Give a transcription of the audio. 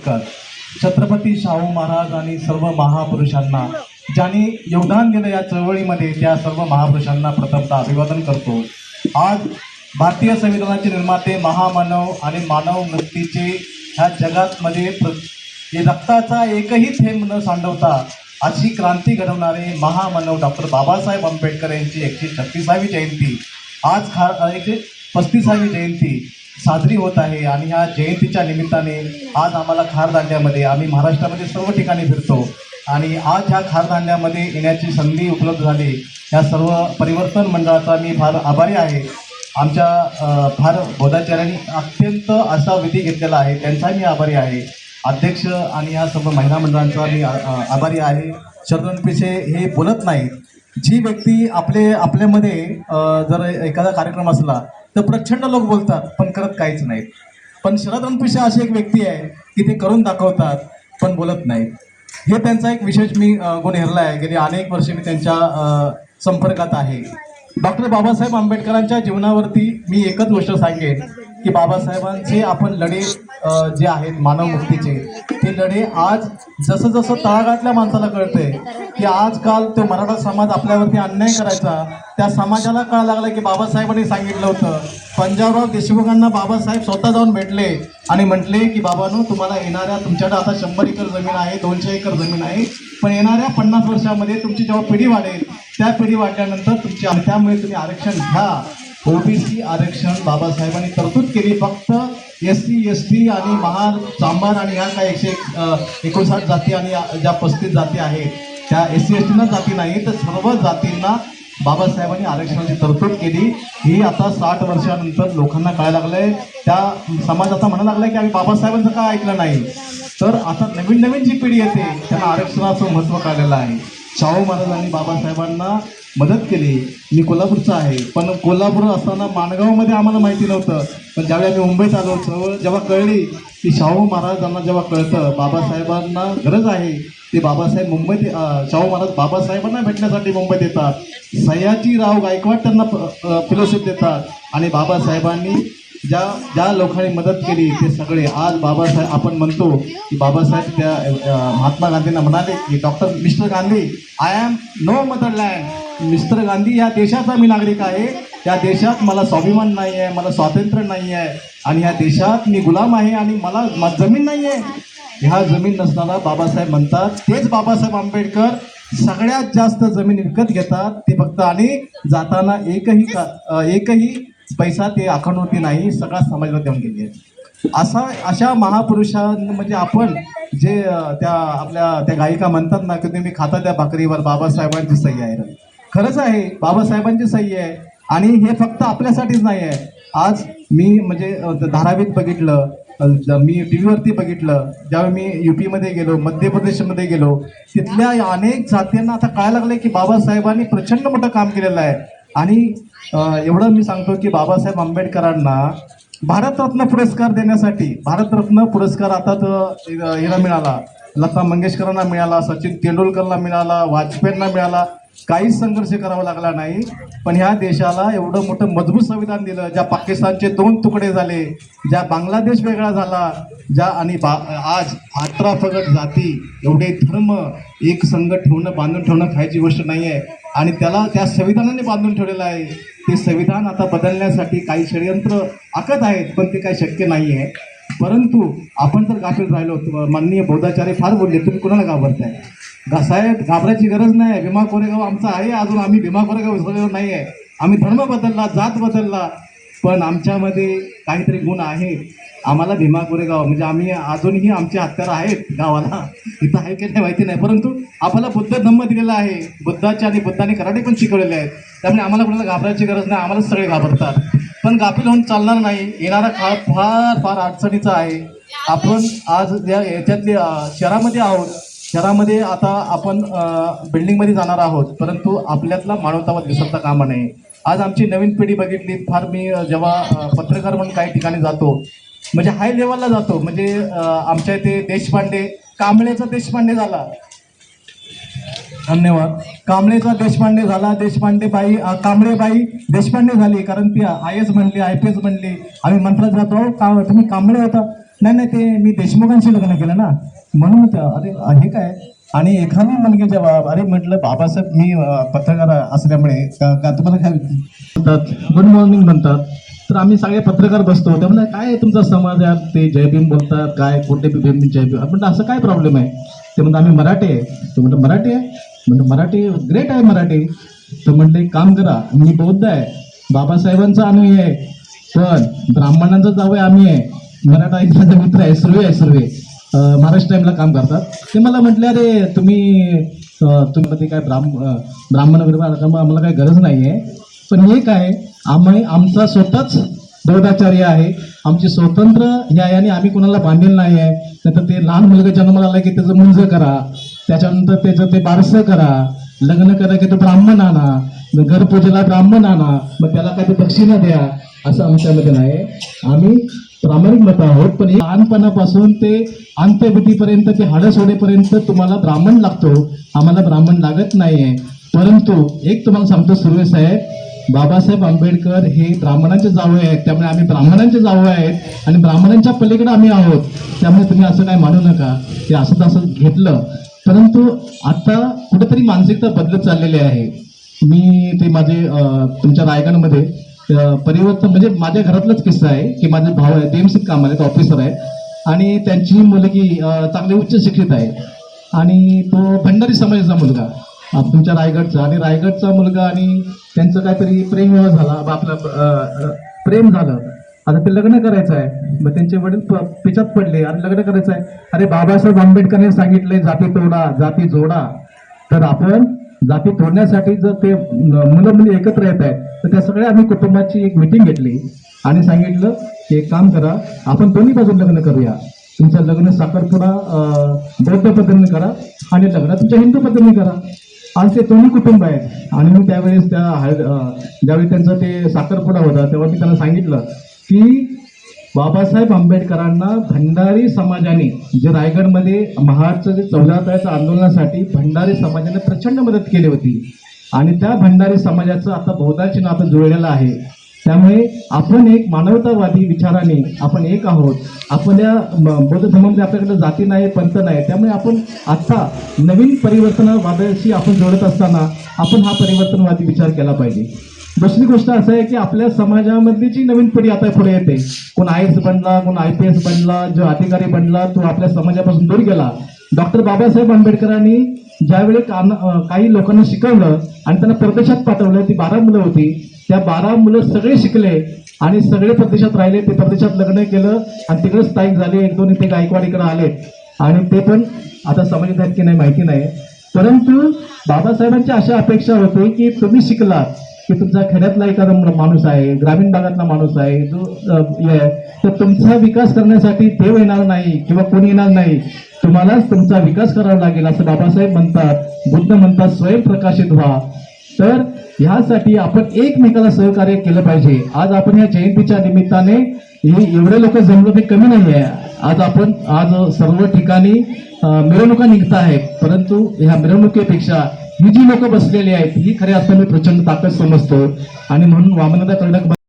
आंबेडकर, छत्रपती शाहू महाराज आणि सर्व महापुरुषांना ज्यांनी योगदान दिलं या चळवळीमध्ये, त्या सर्व महापुरुषांना प्रथमतः अभिवादन करतो. आज भारतीय संविधानाचे निर्माते, महामानव आणि मानव मुक्तीचे ह्या जगातमध्ये हे रक्ताचा एकही थेंब न सांडवता अशी क्रांती घडवणारे महामानव डॉक्टर बाबासाहेब आंबेडकर यांची 136वी जयंती आज 135वी जयंती साजरी होत आहे. आणि ह्या जयंतीच्या निमित्ताने आज आम्हाला खारदांड्यामध्ये, आम्ही महाराष्ट्रामध्ये सर्व ठिकाणी फिरतो आणि आज ह्या खारदांड्यामध्ये येण्याची संधी उपलब्ध झाली. ह्या सर्व परिवर्तन मंडळाचा मी फार आभारी आहे. आमच्या फार बोधाचार्यांनी अत्यंत असा विधी घेतलेला आहे, त्यांचाही मी आभारी आहे. अध्यक्ष आणि ह्या सर्व महिला मंडळांचा मी आभारी आहे. शरद पिसे हे बोलत नाहीत. जी व्यक्ती आपल्यामध्ये जर एखादा कार्यक्रम असला तर प्रचंड लोक बोलतात पण करत काहीच नाहीत. पण शरद रणपिसे अशी एक व्यक्ती आहे की ते करून दाखवतात पण बोलत नाहीत. हे त्यांचा एक विशेष मी गुण हेरला आहे. गेली अनेक वर्षे मी त्यांच्या संपर्कात आहे. डॉक्टर बाबासाहेब आंबेडकरांच्या जीवनावरती मी एकच गोष्ट सांगेन की बाबासाहेबांचे आपण लढे जे आहेत मानवमुक्तीचे, ते लढे आज जसं जसं तळागाळातल्या माणसाला कळतंय की आजकाल तो मराठा समाज आपल्यावरती अन्याय करायचा, त्या समाजाला कळायला लागलं की बाबासाहेबांनी सांगितलं होतं. पंजाबराव देशमुखांना बाबासाहेब स्वतः जाऊन भेटले आणि म्हटले की बाबांनो, तुम्हाला येणाऱ्या, तुमच्याकडे आता 100 एकर जमीन आहे, 200 एकर जमीन आहे, पण येणाऱ्या 50 वर्षामध्ये तुमची जेव्हा पिढी वाढेल, त्या पिढी वाढल्यानंतर तुमची, त्यामुळे तुम्ही आरक्षण घ्या. ओबीसी आरक्षण बाबासाहेबांनी तरतूद केली. फक्त SC ST आणि महार, चांभार आणि ह्या काय 159 जाती आणि ज्या 35 जाती आहेत त्या SC STना जाती नाही, तर सर्व जातींना बाबासाहेबांनी आरक्षणाची तरतूद केली. ही आता 60 वर्षानंतर लोकांना कळायला लागलंय. त्या समाज आता म्हणायला लागलाय की आम्ही बाबासाहेबांचं का ऐकलं नाही. तर आता नवीन नवीन जी पिढी येते त्यांना आरक्षणाचं महत्त्व कळलेलं आहे. शाहू महाराजांनी बाबासाहेबांना मदत केली. मी कोल्हापूरचा आहे, पण कोल्हापूर असताना माणगावमध्ये आम्हाला माहिती नव्हतं. पण ज्यावेळी आम्ही मुंबईत आलो, चळवळ जेव्हा कळली की शाहू महाराजांना जेव्हा कळतं बाबासाहेबांना गरज आहे, ते बाबासाहेब मुंबईत, शाहू महाराज बाबासाहेबांना भेटण्यासाठी मुंबईत येतात. सयाजीराव गायकवाड त्यांना फेलोशिप देतात आणि बाबासाहेबांनी ज्या लोकांनी मदत केली ते सगळे आज बाबासाहेब, आपण म्हणतो की बाबासाहेब त्या महात्मा गांधींना म्हणाले की mister Gandhi, I am no motherland. Mister Gandhi, या देशाचा मी नागरिक आहे, या देशात मला स्वाभिमान नाही आहे, मला स्वातंत्र्य नाही आहे आणि या देशात मी गुलाम आहे आणि मला जमीन नाही आहे. ह्या जमीन नसताना बाबासाहेब म्हणतात, तेच बाबासाहेब आंबेडकर सगळ्यात जास्त जमीन विकत घेतात. ते फक्त आणि जाताना एकही पैसा ते अकाउंटवरती नाही, सगळा समाजाला देऊन गेले. अशा महापुरुषांना म्हणजे आपण जे त्या गायिका म्हणतात ना की तुम्ही खाता त्या भाकरीवर बाबासाहेबांची सही आहे. खरंच आहे, बाबासाहेबांची सही आहे. आणि हे फक्त आपल्यासाठीच नाही आहे. आज मी म्हणजे धारावीत बघितलं, मी TV वरती बघितलं, ज्यावेळी मी UP मध्ये गेलो, मध्य प्रदेशमध्ये गेलो, तिथल्या अनेक जातींना आता कळायला लागले की बाबासाहेबांनी प्रचंड मोठं काम केलेलं आहे. आणि एवढं मी सांगतो की बाबासाहेब आंबेडकरांना भारतरत्न पुरस्कार देण्यासाठी, भारतरत्न पुरस्कार आता तर हिला मिळाला, लता मंगेशकरांना मिळाला, सचिन तेंडुलकरला मिळाला, वाजपेयींना मिळाला. काहीच संघर्ष करावा लागला नाही. पण ह्या देशाला एवढं मोठं मजबूत संविधान दिलं, ज्या पाकिस्तानचे 2 तुकडे झाले, ज्या बांगलादेश वेगळा झाला, आणि आज 18 फगट जाती, एवढे धर्म एक संघ बांधून ठेवणं खायची गोष्ट नाही आहे. आणि त्या संविधानाने बांधून ठेवलेलं आहे. ते संविधान आता बदलण्यासाठी काही षडयंत्र आखत आहेत, पण ते काही शक्य नाही आहे. परंतु आपण जर गाफील राहिलो, माननीय बौद्धाचार्य फार बोलले, तुम्ही कुणाला घाबरताय? साहेब, घाबरायची गरज नाही. भीमा कोरेगाव आमचा आहे, अजून आम्ही भीमा कोरेगाव विसरलेलो नाही आहे. आम्ही धर्म बदलला, जात बदलला, पण आमच्यामध्ये काहीतरी गुण आहे. आम्हाला भीमा कोरेगाव म्हणजे आम्ही अजूनही आमचे हत्यार आहेत गावाला, इथं आहे की नाही माहिती नाही, परंतु आपल्याला बुद्ध धम्म दिलेला आहे. बुद्धाचे आणि बुद्धाने कराटे पण शिकवलेले आहेत. त्यामुळे आम्हाला कोणाला घाबरायची गरज नाही. आम्हाला सगळे घाबरतात, पण गाफील होऊन चालणार नाही. येणारा काळ फार फार अडचणीचा आहे. आपण आज याच्यातली शहरामध्ये आहोत. शहरामध्ये आता आपण बिल्डिंगमध्ये जाणार आहोत, परंतु आपल्यातला मानवतावाद विसरता कामा नये. आज आमची नवीन पिढी बघितली फार. मी जेव्हा पत्रकार म्हणून काही ठिकाणी जातो, म्हणजे हाय लेवलला जातो, म्हणजे आमच्या इथे देशपांडे, कांबळेचा देशपांडे झाला, धन्यवाद, कांबळेचा देशपांडे झाला, देशपांडेबाई, कांबळेबाई देशपांडे झाली, कारण ती IAS म्हणली, IPS म्हणली. आम्ही मंत्रात जातो, तुम्ही कांबळे होता. नाही नाही, ते मी देशमुखांशी लग्न केलं ना, म्हणून अरे हे काय. आणि एखादी मुलगी जेव्हा अरे म्हटलं बाबासाहेब मी पत्रकार असल्यामुळे का तुम्हाला काय म्हणतात, गुड मॉर्निंग म्हणतात, तर आम्ही सगळे पत्रकार बसतो. त्यामुळे काय तुमचा समाज आहे, ते जय भीम बोलतात, काय कोणते भीम जय भीम. म्हणलं असं काय प्रॉब्लेम आहे. ते म्हणतात आम्ही मराठी आहे. तो म्हणतो मराठी आहे. म्हणतो मराठी ग्रेट आहे मराठी. तर म्हटलं एक काम करा, मी बौद्ध आहे, बाबासाहेबांचा अनुयायी आहे, पण ब्राह्मणांचा जावं आम्ही आहे, मराठा एक माझा मित्र आहे, सुर्वे आहे, सुर्वे महाराष्ट्र टाईमला काम करतात. ते मला म्हटले अरे तुम्ही ते काय ब्राह्मण वगैरे आम्हाला काही गरज नाही आहे, पण हे काय आमचा स्वतःच बौद्धाचार्य आहे, आमची स्वतंत्र हे आहे आणि आम्ही कोणाला बांधलेलं नाही आहे. नाहीतर ते लहान मुलगा जन्माला आला की त्याचं मुंज करा, त्याच्यानंतर त्याचं ते बारसं करा, लग्न करा की तो ब्राह्मण आणा, घरपूजेला ब्राह्मण आणा, मग त्याला काय ते दक्षिणा द्या, असं आमच्यामध्ये नाही. आम्ही प्रामाणिक मत आहोत, पण लहानपणापासून ते अंत्यविधीपर्यंत ते हाडं सोडेपर्यंत तुम्हाला ब्राह्मण लागतो, आम्हाला ब्राह्मण लागत नाहीये. परंतु एक तुम्हाला सांगतो सुर्वे साहेब, बाबासाहेब आंबेडकर हे ब्राह्मणांचे जावळे आहेत, त्यामुळे आम्ही ब्राह्मणांचे जावळे आहेत आणि ब्राह्मणांच्या पलीकडे आम्ही आहोत. त्यामुळे तुम्ही असं काय मानू नका ते असं तसं घेतलं. परंतु आता कुठेतरी मानसिकता बदलत चाललेली आहे. मी ते माझे तुमच्या रायगडमध्ये परिवर्तन म्हणजे माझ्या घरातलाच किस्सा आहे की माझे भाऊ आहे, DMC कामाला आहेत, ऑफिसर आहे, आणि त्यांची मुलगी चांगली उच्च शिक्षित आहे आणि तो भंडारी समाजाचा मुलगा तुमच्या रायगडचा, आणि रायगडचा मुलगा, आणि त्यांचं काहीतरी प्रेमविवाह झाला, आपलं प्रेम झालं. आता ते लग्न करायचं आहे, मग त्यांचे वडील पिचात पडले आणि लग्न करायचं आहे. अरे बाबासाहेब आंबेडकरने सांगितले जाती तोडा जाती जोडा, तर आपण जाती तोडण्यासाठी जर ते मुलं मुली एकत्र येत आहेत तर त्या सगळ्या आम्ही कुटुंबाची एक मिटिंग घेतली आणि सांगितलं की एक काम करा, आपण दोन्ही बाजून लग्न करूया. तुमचं लग्न साखरपुडा बौद्ध पद्धतीने करा आणि लग्न तुमच्या हिंदू पद्धतीने करा. आणि ते दोन्ही कुटुंब आहेत. आणि मी त्यावेळेस ज्यावेळी त्यांचं ते साखरपुडा होता तेव्हा मी त्यांना सांगितलं की बाबासाहेब आंबेडकरांना भंडारी समाजाने जे रायगडमध्ये महाडचं जे 14 तारखेच्या आंदोलनासाठी भंडारी समाजाने प्रचंड मदत केली होती आणि त्या भंडारी समाजाचं आता बौद्धांशी नातं जुळलेलं आहे. त्यामुळे आपण एक मानवतावादी विचाराने आपण एक आहोत. आपल्या बौद्ध धर्मामध्ये आपल्याकडे जाती नाही, पंथ नाही. त्यामुळे आपण आता नवीन परिवर्तनवादाशी आपण जोडत असताना आपण हा परिवर्तनवादी विचार केला पाहिजे. दुसरी गोष्ट असं आहे की आपल्या समाजामधली जी नवीन पिढी आता पुढे येते, कोण IAS बनला, कोण IPS बनला, जो अधिकारी बनला तो आपल्या समाजापासून दूर गेला. डॉक्टर बाबासाहेब आंबेडकरांनी ज्यावेळी काही लोकांना शिकवलं आणि त्यांना परदेशात पाठवलं, ती 12 मुलं होती, त्या 12 मुलं सगळे शिकले आणि सगळे परदेशात राहिले. ते परदेशात लग्न केलं आणि तिकडे स्थायिक झाले. 1-2 इथे गायकवाडीकडे आले आणि ते पण आता समाजात आहेत की नाही माहिती नाही. परंतु बाबासाहेबांची अशा अपेक्षा होती की तुम्ही शिकलात की तुमचा खेड्यातला एखादा माणूस आहे, ग्रामीण भागातला माणूस आहे जो तर तुमचा विकास करण्यासाठी देव येणार नाही किंवा कोणी येणार नाही, तुम्हालाच तुमचा विकास करावा लागेल असं बाबासाहेब म्हणतात. बुद्ध म्हणतात स्वयंप्रकाशित व्हा. तर ह्यासाठी आपण एकमेकाला सहकार्य केलं पाहिजे. आज आपण या जयंतीच्या निमित्ताने एवढे लोक जमलो ते कमी नाही आहे. आज सर्व ठिकाणी मिरवणुका निघत आहेत, परंतु ह्या मिरवणुकीपेक्षा ही जी लोक बसलेली आहेत ही खऱ्या अर्थाने प्रचंड ताकद समजतो. आणि म्हणून वामनदा कर्डक